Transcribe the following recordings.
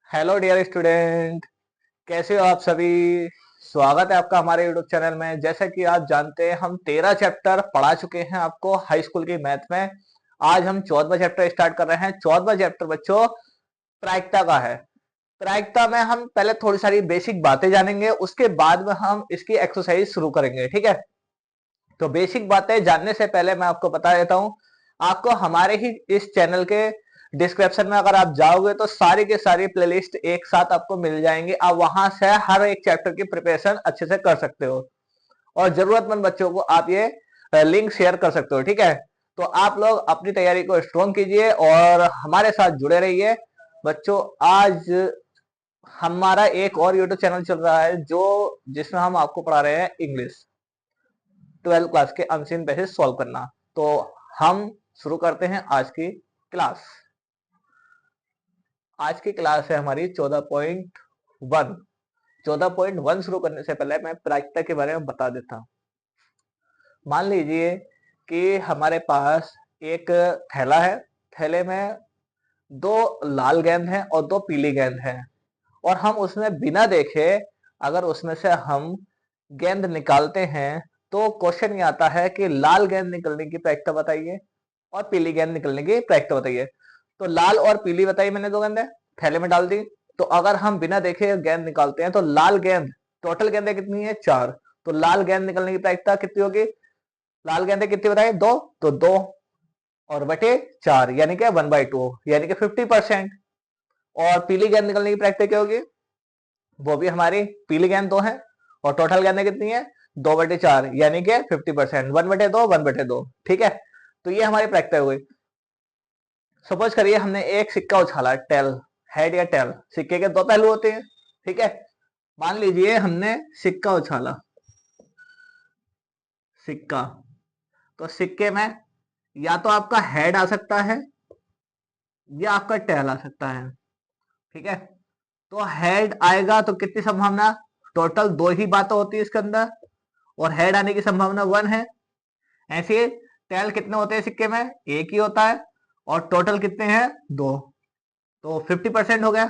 Hello dear student, कैसे हो आप सभी। स्वागत है आपका हमारे यूट्यूब चैनल में। जैसा कि आप जानते हैं, हम 13 चैप्टर पढ़ा चुके हैं आपको हाई स्कूल की मैथ में। आज हम 14वां चैप्टर स्टार्ट कर रहे हैं। 14वां चैप्टर बच्चों प्रायिकता का है। प्रायिकता में हम पहले थोड़ी सारी बेसिक बातें जानेंगे, उसके बाद में हम इसकी एक्सरसाइज शुरू करेंगे, ठीक है। तो बेसिक बातें जानने से पहले मैं आपको बता देता हूं, आपको हमारे ही इस चैनल के डिस्क्रिप्शन में अगर आप जाओगे तो सारी के सारी प्लेलिस्ट एक साथ आपको मिल जाएंगे। आप वहां से हर एक चैप्टर की प्रिपरेशन अच्छे से कर सकते हो और जरूरतमंद बच्चों को आप ये लिंक शेयर कर सकते हो, ठीक है। तो आप लोग अपनी तैयारी को स्ट्रॉन्ग कीजिए और हमारे साथ जुड़े रहिए बच्चों। आज हमारा एक और यूट्यूब चैनल चल रहा है जो जिसमें हम आपको पढ़ा रहे हैं इंग्लिश 12th क्लास के अनसीन बेसिस सॉल्व करना। तो हम शुरू करते हैं आज की क्लास। आज की क्लास है हमारी 14.1। 14.1 शुरू करने से पहले मैं प्रायिकता के बारे में बता देता हूं। मान लीजिए कि हमारे पास एक थैला है। थैले में दो लाल गेंद हैं और दो पीली गेंद हैं और हम उसमें बिना देखे अगर उसमें से हम गेंद निकालते हैं तो क्वेश्चन ये आता है कि लाल गेंद निकलने की प्रायिकता बताइए और पीली गेंद निकलने की प्रायिकता बताइए। तो लाल और पीली बताई मैंने, दो गेंदें थैले में डाल दी। तो अगर हम बिना देखे गेंद निकालते हैं तो लाल गेंद, टोटल गेंदें कितनी है? 4। तो लाल गेंद निकलने की प्रायिकता कितनी होगी? लाल गेंदें कितनी बताई? 2। तो 2 और बटे 4 यानी कि 1/2 यानी कि 50%। और पीली गेंद निकलने की प्रायिकता क्या होगी? वो भी हमारी पीली गेंद 2 है और टोटल गेंदें कितनी है? 2/4 यानी कि 50%। 1/2 1/2, ठीक है। तो ये हमारी प्रायिकता हो गई। सपोज करिए हमने एक सिक्का उछाला, टेल, हेड या टेल। सिक्के के दो पहलू होते हैं, ठीक है। मान लीजिए हमने सिक्का उछाला, सिक्का। तो सिक्के में या तो आपका हेड आ सकता है या आपका टेल आ सकता है, ठीक है। तो हेड आएगा तो कितनी संभावना? टोटल 2 ही बातें होती है इसके अंदर और हेड आने की संभावना 1 है। ऐसे टेल कितने होते हैं सिक्के में? एक ही होता है और टोटल कितने हैं? 2। तो 50% हो गया।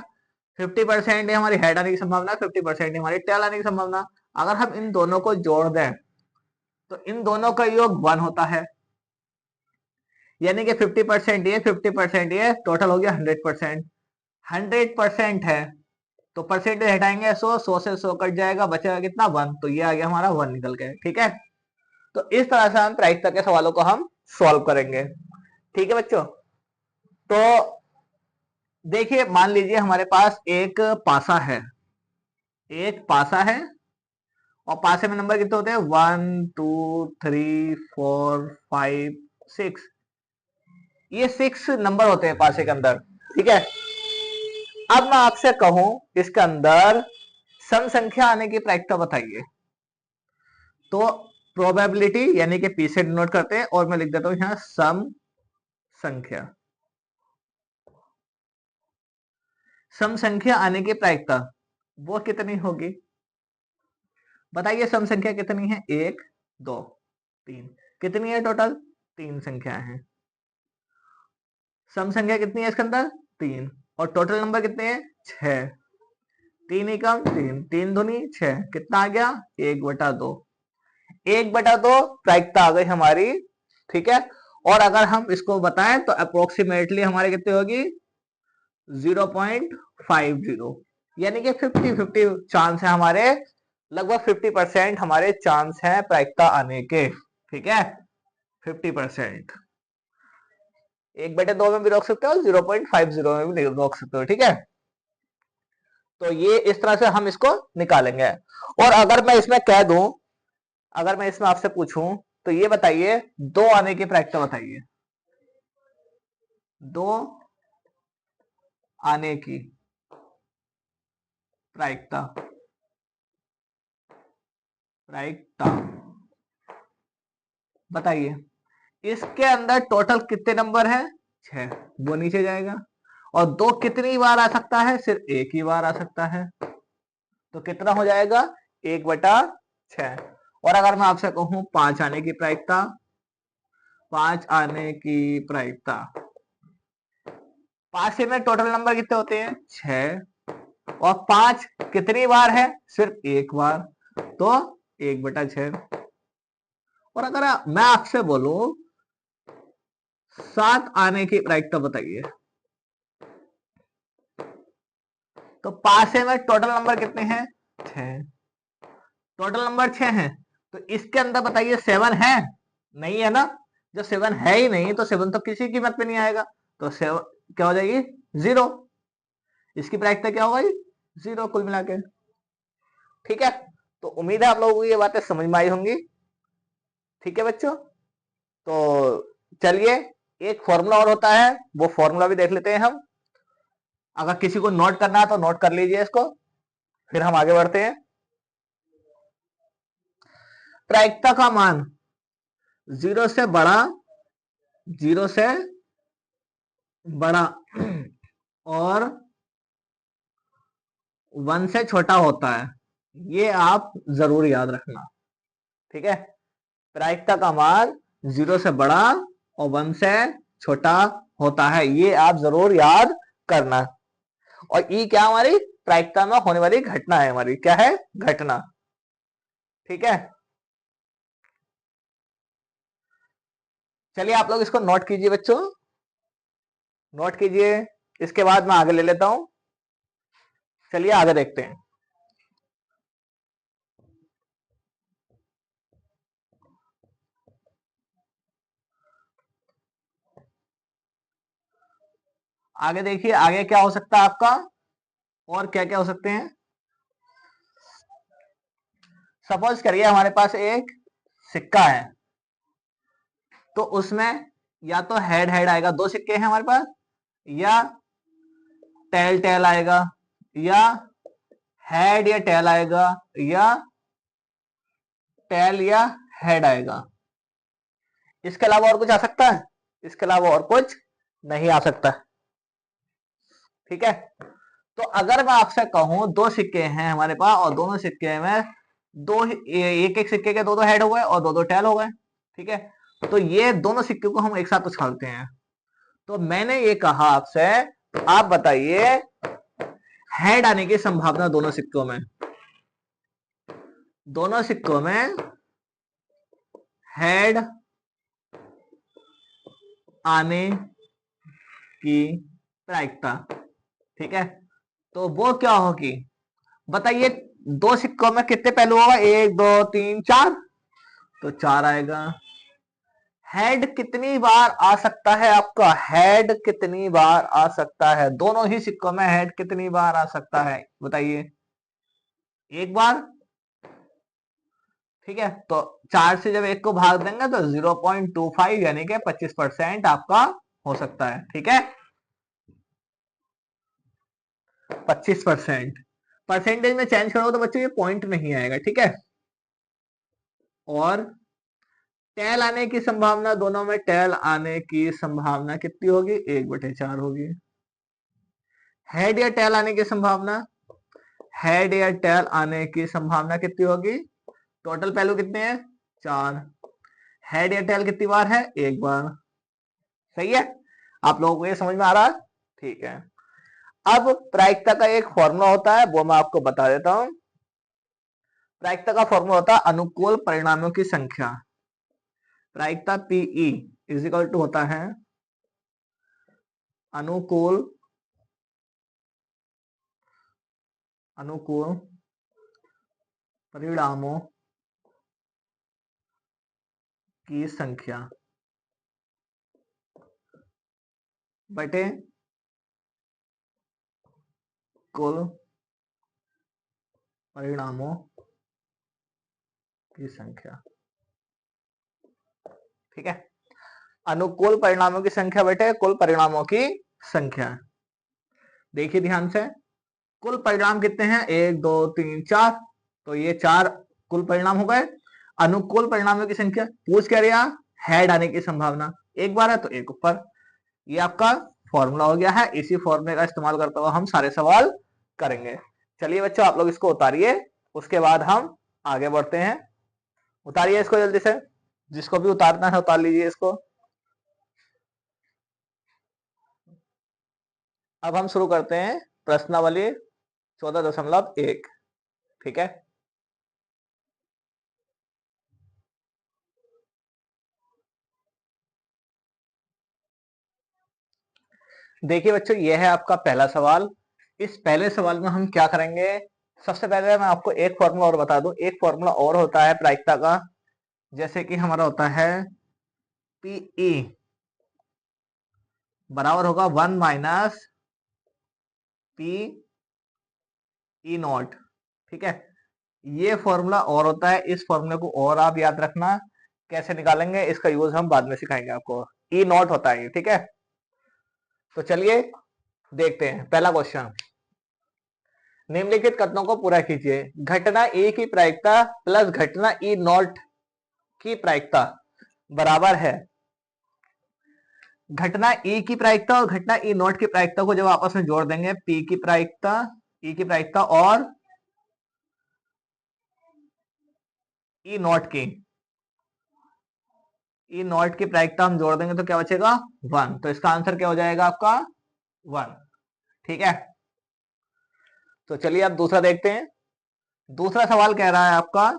50% है हमारी हेड आने की संभावना, 50% है हमारी टेल आने की संभावना। अगर हम इन दोनों को जोड़ दें तो इन दोनों का योग 1 होता है, यानी कि 50% ये 50% ये, टोटल हो गया 100%। 100% है तो परसेंटेज हटाएंगे 100, 100 से 100 कट जाएगा, बचेगा कितना? 1। तो ये आ गया हमारा 1 निकल के, ठीक है। तो इस तरह से हम प्रायिकता के सवालों को हम सॉल्व करेंगे, ठीक है बच्चों। तो देखिए, मान लीजिए हमारे पास एक पासा है, एक पासा है और पासे में नंबर कितने होते हैं? 1 2 3 4 5 6। ये 6 नंबर होते हैं पासे के अंदर, ठीक है। अब मैं आपसे कहूं इसके अंदर सम संख्या आने की प्रायिकता बताइए। तो प्रोबेबिलिटी यानी कि पी से डिनोट करते हैं और मैं लिख देता हूं यहां सम संख्या। सम संख्या आने की प्रायिकता वो कितनी होगी? बताइए, सम संख्या कितनी है? 1 2 3। कितनी है टोटल? 3 संख्या है। सम संख्या कितनी है इसके अंदर? 3। और टोटल नंबर कितने हैं? 6। 3 एकम 3, 3 दूनी 6, कितना आ गया? 1/2। 1/2 प्रायिकता आ गई हमारी, ठीक है। और अगर हम इसको बताएं तो अप्रोक्सीमेटली हमारी कितनी होगी? 0.50, यानी कि 50-50 चांस है हमारे। लगभग 50% हमारे चांस हैं प्रायिकता आने के, ठीक है। 50%। 1/2 में भी रोक सकते हो, 0.50 में भी रोक सकते हो, ठीक है। तो ये इस तरह से हम इसको निकालेंगे। और अगर मैं इसमें कह दूं, अगर मैं इसमें आपसे पूछूं तो ये बताइए, 2 आने की प्रायिकता बताइए। 2 आने की प्रायिकता, प्रायिकता बताइए। इसके अंदर टोटल कितने नंबर है? 6। वो नीचे जाएगा। और 2 कितनी बार आ सकता है? सिर्फ एक ही बार आ सकता है। तो कितना हो जाएगा? 1/6। और अगर मैं आपसे कहूं 5 आने की प्रायिकता, 5 आने की प्रायिकता, 5 में टोटल नंबर कितने होते हैं? 6। और 5 कितनी बार है? सिर्फ एक बार, तो 1/6। और अगर मैं आपसे बोलूं 7 आने की प्रायिकता बताइए, तो पासे में टोटल नंबर कितने हैं? 6। टोटल नंबर 6 हैं, तो इसके अंदर बताइए 7 है? नहीं है ना। जब 7 है ही नहीं तो 7 तो किसी कीमत पे नहीं आएगा, तो 7 क्या हो जाएगी? 0। इसकी प्रायिकता क्या होगी? 0 कुल मिला के। ठीक है, तो उम्मीद है आप लोगों को ये बातें समझ में आई होंगी। ठीक है बच्चों, तो चलिए एक फॉर्मूला और होता है, वो फॉर्मूला भी देख लेते हैं हम। अगर किसी को नोट करना है तो नोट कर लीजिए इसको, फिर हम आगे बढ़ते हैं। प्रायिकता का मान 0 से बड़ा, 0 से बड़ा और 1 से छोटा होता है, ये आप जरूर याद रखना। ठीक है, प्रायिकता का मान 0 से बड़ा और 1 से छोटा होता है, ये आप जरूर याद करना। और ई क्या? हमारी प्रायिकता में होने वाली घटना है, हमारी क्या है? घटना। ठीक है, चलिए आप लोग इसको नोट कीजिए बच्चों, नोट कीजिए। इसके बाद मैं आगे ले लेता हूं। चलिए आगे देखते हैं। आगे देखिए, आगे क्या हो सकता है आपका, और क्या क्या हो सकते हैं। सपोज करिए हमारे पास एक सिक्का है, तो उसमें या तो हेड हेड आएगा, 2 सिक्के हैं हमारे पास, या टेल टेल आएगा, या हेड या टेल आएगा, या टेल या हेड आएगा। इसके अलावा और कुछ आ सकता है? इसके अलावा और कुछ नहीं आ सकता। ठीक है, तो अगर मैं आपसे कहूं 2 सिक्के हैं हमारे पास और दोनों सिक्के में एक एक सिक्के के 2 हेड हो गए और 2 टेल हो गए। ठीक है, तो ये दोनों सिक्के को हम एक साथ उछालते हैं। तो मैंने ये कहा आपसे, तो आप बताइए हेड आने की संभावना दोनों सिक्कों में, दोनों सिक्कों में हेड आने की प्रायिकता। ठीक है, तो वो क्या होगी बताइए? 2 सिक्कों में कितने पहलू होगा? 1 2 3 4, तो 4 आएगा। हेड कितनी बार आ सकता है आपका? हेड कितनी बार आ सकता है? दोनों ही सिक्कों में हेड कितनी बार आ सकता है बताइए? एक बार। ठीक है, तो 4 से जब 1 को भाग देंगे तो 0.25 यानी कि 25% आपका हो सकता है। ठीक है, 25%। परसेंटेज में चेंज करो तो बच्चों ये पॉइंट नहीं आएगा। ठीक है, और टेल आने की संभावना, दोनों में टेल आने की संभावना कितनी होगी? 1/4 होगी। हेड या टेल आने की संभावना, हेड या टेल आने की संभावना कितनी होगी? टोटल पहलू कितने हैं? 4। हेड या टेल कितनी बार है? 1 बार। सही है, आप लोगों को ये समझ में आ रहा है? ठीक है, अब प्रायिकता का एक फॉर्मूला होता है, वो मैं आपको बता देता हूं। प्रायिकता का फॉर्मूला होता है अनुकूल परिणामों की संख्या। प्रायिकता पीई इज इक्वल टू होता है अनुकूल अनुकूल परिणामों की संख्या बटे कुल परिणामों की संख्या। ठीक है, अनुकूल परिणामों की संख्या बटे कुल परिणामों की संख्या। देखिए ध्यान से, कुल परिणाम कितने हैं? 1 2 3 4, तो ये 4 कुल परिणाम हो गए। अनुकूल परिणामों की संख्या पूछ क्या रहा? हेड आने की संभावना, 1 बार है तो 1 ऊपर। ये आपका फॉर्मूला हो गया है, इसी फॉर्मूले का इस्तेमाल करते हुए हम सारे सवाल करेंगे। चलिए बच्चों आप लोग इसको उतारिए, उसके बाद हम आगे बढ़ते हैं। उतारिए इसको जल्दी से, जिसको भी उतारना है उतार लीजिए इसको। अब हम शुरू करते हैं प्रश्नावली 14.1। ठीक है, देखिए बच्चों, यह है आपका पहला सवाल। इस पहले सवाल में हम क्या करेंगे, सबसे पहले मैं आपको एक फॉर्मूला और बता दूं। एक फॉर्मूला और होता है प्रायिकता का, जैसे कि हमारा होता है पीई बराबर होगा 1 माइनस पी ई नॉट। ठीक है, ये फॉर्मूला और होता है, इस फॉर्मूले को और आप याद रखना। कैसे निकालेंगे इसका यूज हम बाद में सिखाएंगे आपको। ई नॉट होता है ये। ठीक है, तो चलिए देखते हैं पहला क्वेश्चन। निम्नलिखित कथनों को पूरा कीजिए। घटना ए की प्रायिकता प्लस घटना ई नॉट की प्रायिकता बराबर है। घटना ए की प्रायिकता और घटना ई नॉट की प्रायिकता को जब आपस में जोड़ देंगे, पी की प्रायिकता, ई की प्रायिकता और ई नॉट की, ई नॉट की प्रायिकता हम जोड़ देंगे तो क्या बचेगा 1। तो इसका आंसर क्या हो जाएगा आपका 1। ठीक है, तो चलिए अब दूसरा देखते हैं। दूसरा सवाल कह रहा है आपका,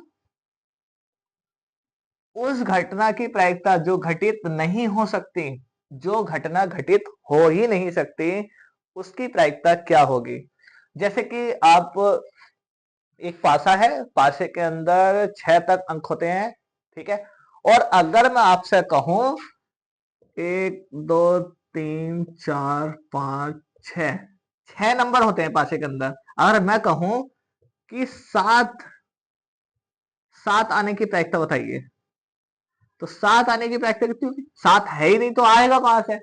उस घटना की प्रायिकता जो घटित नहीं हो सकती, जो घटना घटित हो ही नहीं सकती, उसकी प्रायिकता क्या होगी। जैसे कि आप, एक पासा है, पासे के अंदर 6 तक अंक होते हैं। ठीक है, और अगर मैं आपसे कहूं 1 2 3 4 5 6, 6 नंबर होते हैं पासे के अंदर। अगर मैं कहूं कि 7 आने की प्रायिकता बताइए, तो 7 आने की प्रायिकता कितनी होगी। 7 है ही नहीं तो आएगा कहां से।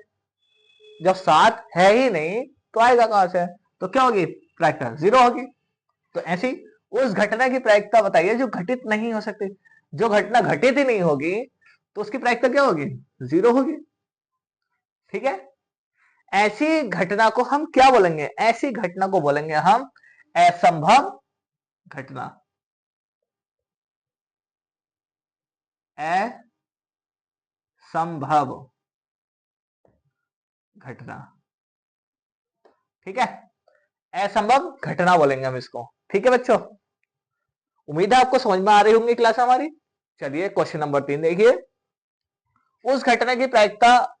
जब 7 है ही नहीं तो आएगा कहां से, तो क्या होगी प्रायिकता 0 होगी। तो ऐसी उस घटना की प्रायिकता बताइए जो घटित नहीं हो सकती। जो घटना घटित ही नहीं होगी तो उसकी प्रायिकता क्या होगी 0 होगी। ठीक है, ऐसी घटना को हम क्या बोलेंगे, ऐसी घटना को बोलेंगे हम असंभव घटना। असंभव घटना। ठीक है, असंभव घटना बोलेंगे हम इसको। ठीक है बच्चों, उम्मीद है आपको समझ में आ रही होंगी क्लास हमारी। चलिए क्वेश्चन नंबर 3 देखिए। उस घटना की प्रायिकता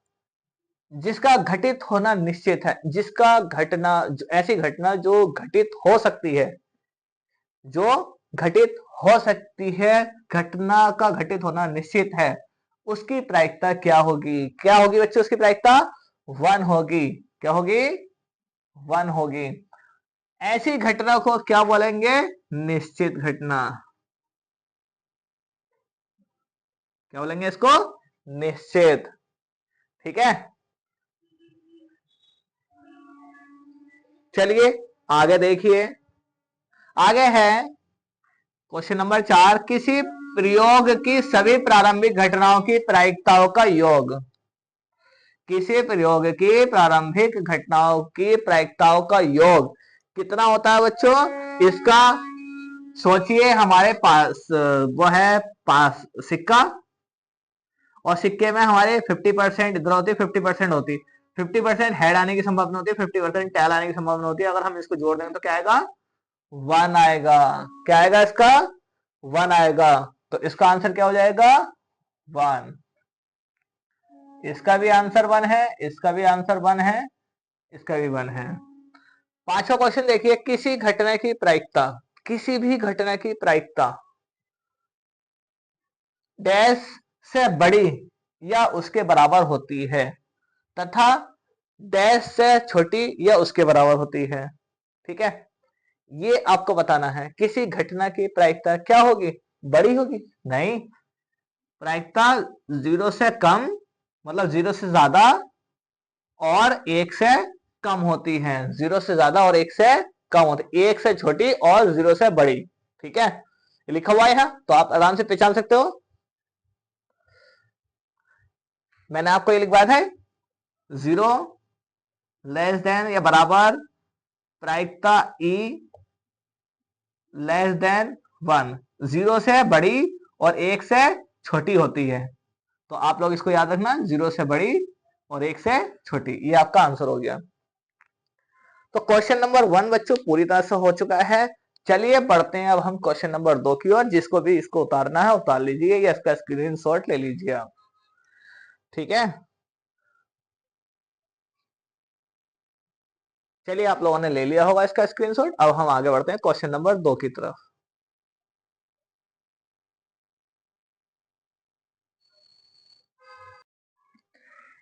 जिसका घटित होना निश्चित है, जिसका घटना, ऐसी घटना जो घटित हो सकती है, जो घटित हो सकती है, घटना का घटित होना निश्चित है, उसकी प्रायिकता क्या होगी। क्या होगी बच्चों उसकी प्रायिकता 1 होगी। क्या होगी 1 होगी। ऐसी घटना को क्या बोलेंगे निश्चित घटना। क्या बोलेंगे इसको निश्चित। ठीक है, चलिए आगे देखिए। आगे है क्वेश्चन नंबर 4। किसी प्रयोग की सभी प्रारंभिक घटनाओं की प्रायिकताओं का योग। किसी प्रयोग की प्रारंभिक घटनाओं की प्रायिकताओं का योग कितना होता है बच्चों। इसका सोचिए, हमारे पास वो है पास सिक्का, और सिक्के में हमारे 50% इधर होती है, 50% होती। 50% हेड आने की संभावना होती है, 50% टेल आने की संभावना होती है। अगर हम इसको जोड़ देंगे तो क्या आएगा 1 आएगा। क्या आएगा इसका 1 आएगा। तो इसका आंसर क्या हो जाएगा 1। इसका भी आंसर 1 है, इसका भी आंसर 1 है, इसका भी 1 है। पांचवा क्वेश्चन देखिए। किसी घटना की प्रायिकता, किसी भी घटना की प्रायिकता डैश से बड़ी या उसके बराबर होती है तथा डैश से छोटी या उसके बराबर होती है। ठीक है, ये आपको बताना है। किसी घटना की प्रायिकता क्या होगी, बड़ी होगी नहीं, प्रायिकता 0 से कम, मतलब 0 से ज्यादा और 1 से कम होती है। 0 से ज्यादा और 1 से कम होती है, 1 से छोटी और 0 से बड़ी। ठीक है, लिखा हुआ है तो आप आराम से पहचान सकते हो। मैंने आपको ये लिखवाया था 0 लेस देन या बराबर प्रायिकता ई लेस देन 1, 0 से बड़ी और 1 से छोटी होती है। तो आप लोग इसको याद रखना, 0 से बड़ी और 1 से छोटी। ये आपका आंसर हो गया। तो क्वेश्चन नंबर 1 बच्चों पूरी तरह से हो चुका है। चलिए पढ़ते हैं अब हम क्वेश्चन नंबर 2 की ओर। जिसको भी इसको उतारना है उतार लीजिए या इसका स्क्रीनशॉट ले लीजिए आप। ठीक है, चलिए आप लोगों ने ले लिया होगा इसका स्क्रीनशॉट। अब हम आगे बढ़ते हैं क्वेश्चन नंबर 2 की तरफ।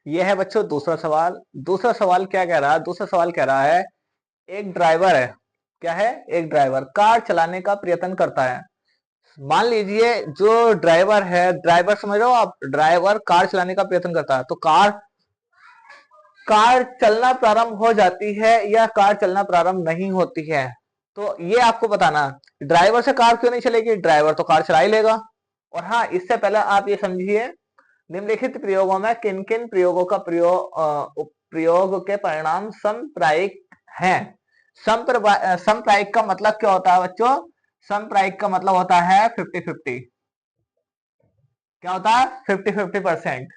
यह है बच्चों दूसरा सवाल। दूसरा सवाल क्या कह रहा है? दूसरा सवाल कह रहा है एक ड्राइवर है। क्या है? एक ड्राइवर कार चलाने का प्रयत्न करता है। मान लीजिए जो ड्राइवर है, ड्राइवर समझ रहे हो आप, ड्राइवर कार चलाने का प्रयत्न करता है। तो कार कार चलना प्रारंभ हो जाती है या कार चलना प्रारंभ नहीं होती है। तो ये आपको बताना, ड्राइवर से कार क्यों नहीं चलेगी? ड्राइवर तो कार चला ही लेगा। और हाँ, इससे पहले आप ये समझिए निम्नलिखित प्रयोगों में किन किन प्रयोगों का प्रयोग के परिणाम समप्रायिक हैं। समप्रायिक का मतलब क्या होता है बच्चों? समप्रायिक का मतलब होता है 50-50। क्या होता है? 50-50%।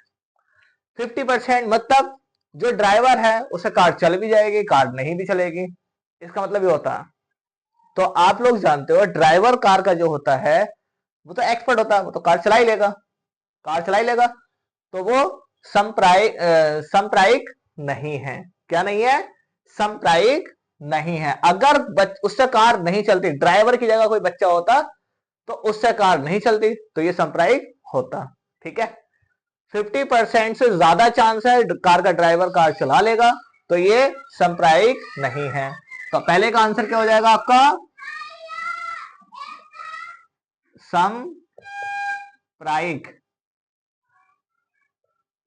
50% मतलब जो ड्राइवर है उसे कार चल भी जाएगी, कार नहीं भी चलेगी। इसका मतलब ये होता है। तो आप लोग जानते हो ड्राइवर कार का जो होता है वो तो एक्सपर्ट होता है, वो तो कार चला ही लेगा, कार चला ही लेगा। तो वो संप्रायिक नहीं है। क्या नहीं है? संप्रायिक नहीं है। अगर उससे कार नहीं चलती, ड्राइवर की जगह कोई बच्चा होता तो उससे कार नहीं चलती, तो ये संप्रायिक होता। ठीक है, 50% से ज्यादा चांस है कार का ड्राइवर कार चला लेगा, तो ये संप्रायिक नहीं है। तो पहले का आंसर क्या हो जाएगा आपका? संप्रायिक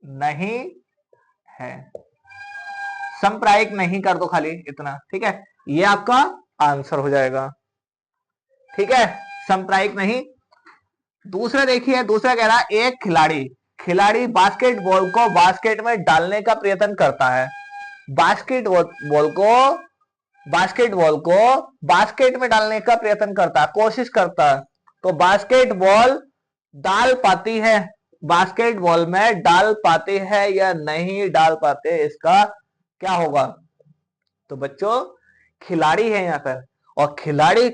नहीं है। संप्रायिक नहीं कर दो खाली इतना। ठीक है, ये आपका आंसर हो जाएगा। ठीक है, संप्रायिक नहीं। दूसरा देखिए, दूसरा कह रहा है एक खिलाड़ी खिलाड़ी बास्केटबॉल को बास्केट में डालने का प्रयत्न करता है। बास्केटबॉल को बास्केटबॉल को बास्केट में डालने का प्रयत्न करता है, कोशिश करता है। तो बास्केटबॉल डाल पाती है, बास्केटबॉल में डाल पाते हैं या नहीं डाल पाते, इसका क्या होगा? तो बच्चों खिलाड़ी है यहाँ पर, और खिलाड़ी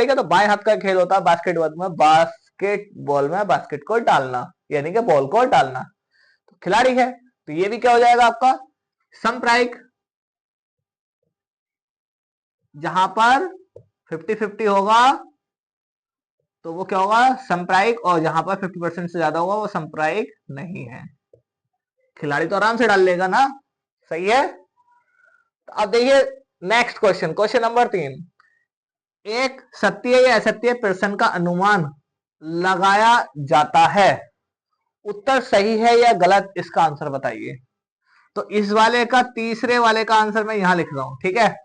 का तो बाएं हाथ का खेल होता है बास्केटबॉल में बास्केट को डालना, यानी कि बॉल को डालना। तो खिलाड़ी है, तो ये भी क्या हो जाएगा आपका? संप्रायिक। जहां पर 50-50 होगा तो वो क्या होगा? संप्रायिक। और जहां पर 50% से ज्यादा होगा वो संप्रायिक नहीं है। खिलाड़ी तो आराम से डाल लेगा ना। सही है। तो अब देखिए नेक्स्ट क्वेश्चन, क्वेश्चन नंबर 3। एक सत्य या असत्य प्रश्न का अनुमान लगाया जाता है। उत्तर सही है या गलत, इसका आंसर बताइए। तो इस वाले का, तीसरे वाले का आंसर मैं यहां लिख रहा हूं। ठीक है,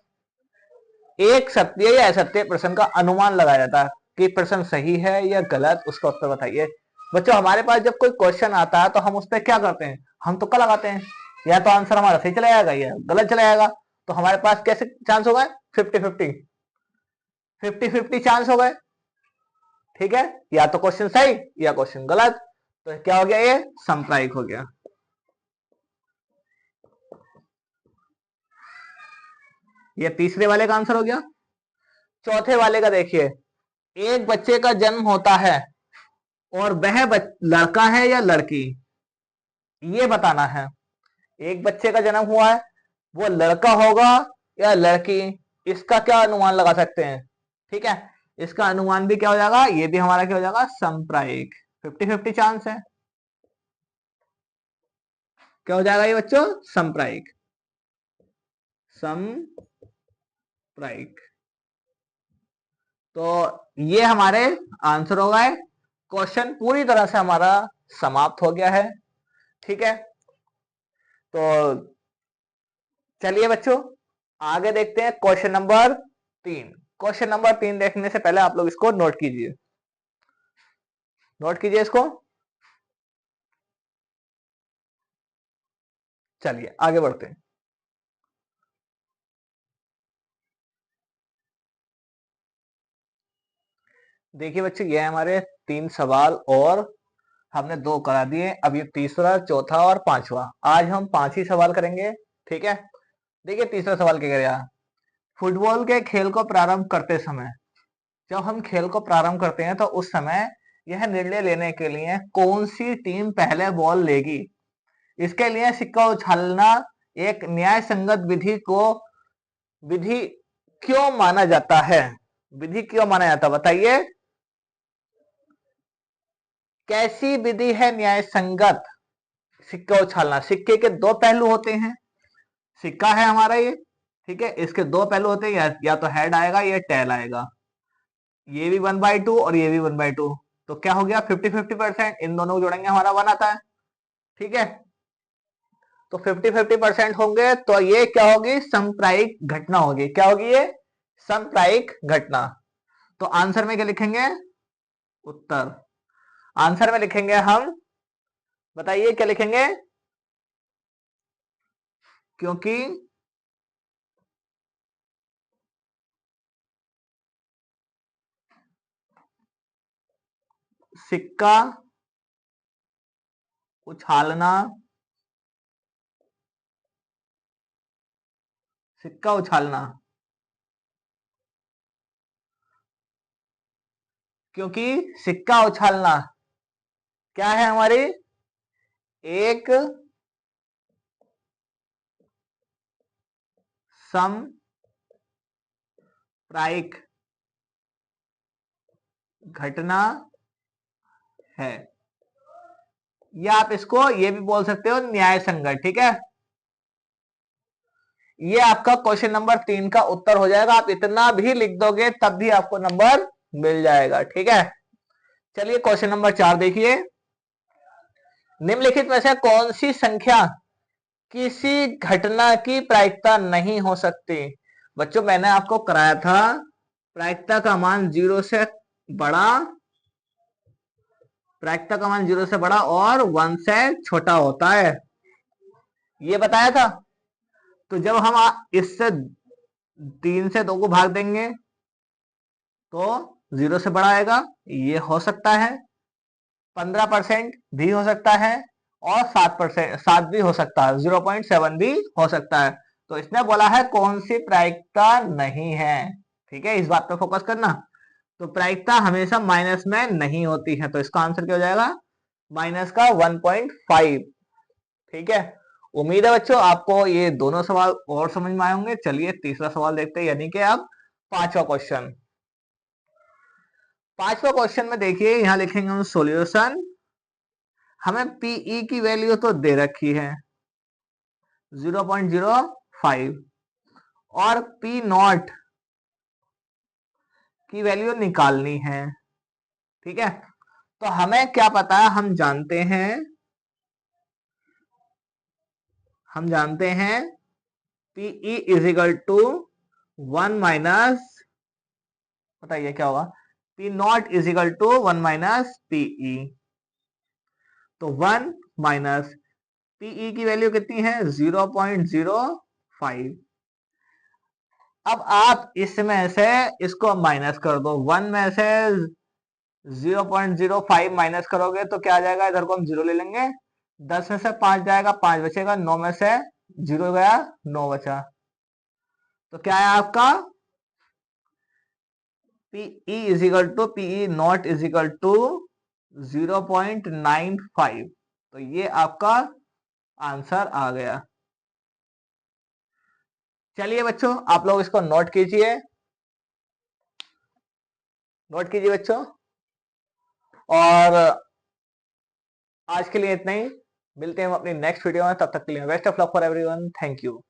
एक सत्य या असत्य प्रश्न का अनुमान लगाया जाता है कि प्रश्न सही है या गलत, उसका उत्तर बताइए। बच्चों हमारे पास जब कोई क्वेश्चन आता है तो हम उस पर क्या करते हैं? हम तुक्का लगाते हैं। या तो आंसर हमारा सही चला जाएगा या गलत चला जाएगा। तो हमारे पास कैसे चांस हो गए? 50-50। 50-50 चांस हो गए। ठीक है, या तो क्वेश्चन सही या क्वेश्चन गलत। तो क्या हो गया? ये संप्रायिक हो गया। ये तीसरे वाले का आंसर हो गया। चौथे वाले का देखिए, एक बच्चे का जन्म होता है और वह लड़का है या लड़की, ये बताना है। एक बच्चे का जन्म हुआ है, वो लड़का होगा या लड़की, इसका क्या अनुमान लगा सकते हैं? ठीक है, इसका अनुमान भी क्या हो जाएगा? ये भी हमारा क्या हो जाएगा? संप्रायिक। 50-50 चांस है। क्या हो जाएगा ये बच्चों? संप्रायिक। संप्रायिक। तो ये हमारे आंसर हो गए। क्वेश्चन पूरी तरह से हमारा समाप्त हो गया है। ठीक है, तो चलिए बच्चों आगे देखते हैं क्वेश्चन नंबर 3। क्वेश्चन नंबर 3 देखने से पहले आप लोग इसको नोट कीजिए, नोट कीजिए इसको। चलिए आगे बढ़ते हैं। देखिए बच्चों, ये हमारे 3 सवाल और हमने 2 करा दिए। अब ये तीसरा, चौथा और पांचवा, आज हम 5 ही सवाल करेंगे। ठीक है, देखिए तीसरा सवाल क्या करेगा। फुटबॉल के खेल को प्रारंभ करते समय, जब हम खेल को प्रारंभ करते हैं तो उस समय यह निर्णय लेने के लिए कौन सी टीम पहले बॉल लेगी, इसके लिए सिक्का उछालना एक न्याय संगत विधि क्यों माना जाता है? विधि क्यों माना जाता है बताइए? कैसी विधि है न्याय संगत सिक्का उछालना? सिक्के के दो पहलू होते हैं, सिक्का है हमारा ये, ठीक है, इसके दो पहलू होते हैं, या तो हेड आएगा या टेल आएगा, ये भी 1/2 और ये भी 1/2, तो क्या हो गया 50-50%, इन दोनों को जोड़ेंगे हमारा 1 आता है, ठीक है। तो 50-50% होंगे तो ये क्या होगी? समप्रायिक घटना होगी। क्या होगी ये? समप्रायिक घटना। तो आंसर में क्या लिखेंगे? उत्तर। आंसर में लिखेंगे हम, बताइए क्या लिखेंगे? क्योंकि सिक्का उछालना, सिक्का उछालना, क्योंकि सिक्का उछालना क्या है हमारी? एक समप्रायिक घटना है, या आप इसको ये भी बोल सकते हो न्याय संगत, ठीक है। ये आपका क्वेश्चन नंबर 3 का उत्तर हो जाएगा। आप इतना भी लिख दोगे तब भी आपको नंबर मिल जाएगा, ठीक है। चलिए क्वेश्चन नंबर 4 देखिए। निम्नलिखित में से कौन सी संख्या किसी घटना की प्रायिकता नहीं हो सकती? बच्चों मैंने आपको कराया था प्रायिकता का मान 0 से बड़ा, प्रायिकता का मान 0 से बड़ा और 1 से छोटा होता है, ये बताया था। तो जब हम इससे 3 से 2 को भाग देंगे तो 0 से बड़ा आएगा, ये हो सकता है, 15% भी हो सकता है और 7% 7 भी हो सकता है, 0.7 भी हो सकता है। तो इसने बोला है कौन सी प्रायिकता नहीं है, ठीक है, इस बात पे फोकस करना। तो प्रायिकता हमेशा माइनस में नहीं होती है, तो इसका आंसर क्या हो जाएगा? माइनस का 1.5, ठीक है। उम्मीद है बच्चों आपको ये दोनों सवाल और समझ में आए होंगे। चलिए तीसरा सवाल देखते हैं, यानी कि अब पांचवा क्वेश्चन। पांचवा क्वेश्चन में देखिए, यहां लिखेंगे हम सॉल्यूशन। हमें पीई की वैल्यू तो दे रखी है 0.05 और पी नॉट की वैल्यू निकालनी है, ठीक है। तो हमें क्या पता है? हम जानते हैं PE is equal to 1 minus, बताइए क्या होगा? P naught is equal to 1 minus PE. तो 1 माइनस पीई की वैल्यू कितनी है? 0.05। अब आप इसमें से इसको माइनस कर दो, 1 में से 0.05 माइनस करोगे तो क्या आ जाएगा? इधर को हम 0 ले लेंगे, 10 में से 5 जाएगा, 5 बचेगा, 9 में से 0 गया, 9 बचा। तो क्या है आपका? PE is equal to PE naught is equal to 0.95। तो ये आपका आंसर आ गया। चलिए बच्चों आप लोग इसको नोट कीजिए, नोट कीजिए बच्चों। और आज के लिए इतना ही, मिलते हैं हम अपनी नेक्स्ट वीडियो में, तब तक के लिए best of luck for everyone, thank you.